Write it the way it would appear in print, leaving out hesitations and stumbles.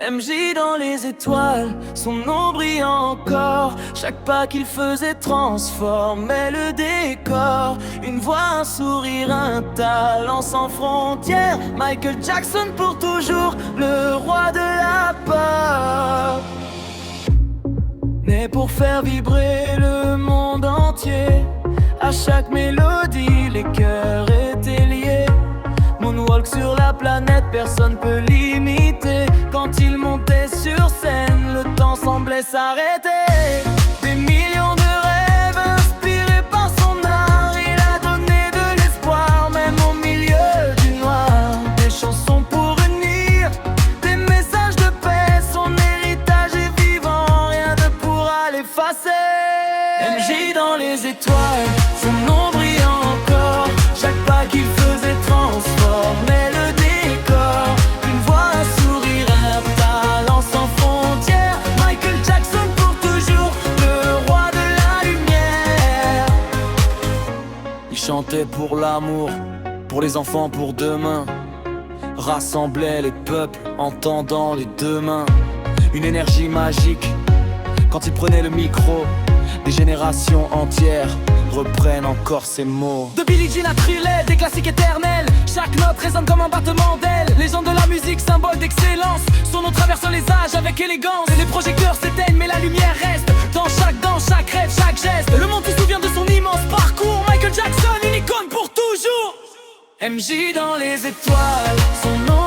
MJ dans les étoiles, son nom brillant encore. Chaque pas qu'il faisait transformait le décor. Une voix, un sourire, un talent sans frontières. Michael Jackson pour toujours, le roi de la pop. Né pour faire vibrer le monde entier. À chaque mélodie, les cœurs étaient liés. Moonwalk sur la planète, personne peut l'imiter. Quand il montait sur scène, le temps semblait s'arrêter. Des millions de rêves inspirés par son art. Il a donné de l'espoir, même au milieu du noir. Des chansons pour unir, des messages de paix. Son héritage est vivant, rien ne pourra l'effacer. MJ dans les étoiles, son nom brillant encore. Chaque pas qu'il faisait transformait le décor. Une voix, un sourire, un talent sans frontières. Michael Jackson pour toujours, le roi de la lumière. Il chantait pour l'amour, pour les enfants, pour demain. Rassemblait les peuples en tendant les deux mains. Une énergie magique quand il prenait le micro. Des générations entières reprennent encore ces mots. De Billie Jean à Thriller, des classiques éternels. Chaque note résonne comme un battement d'ailes. Légende de la musique, symbole d'excellence. Son nom traverse les âges avec élégance. Les projecteurs s'éteignent mais la lumière reste. Dans chaque danse, chaque rêve, chaque geste. Le monde se souvient de son immense parcours. Michael Jackson, une icône pour toujours. MJ dans les étoiles, son nom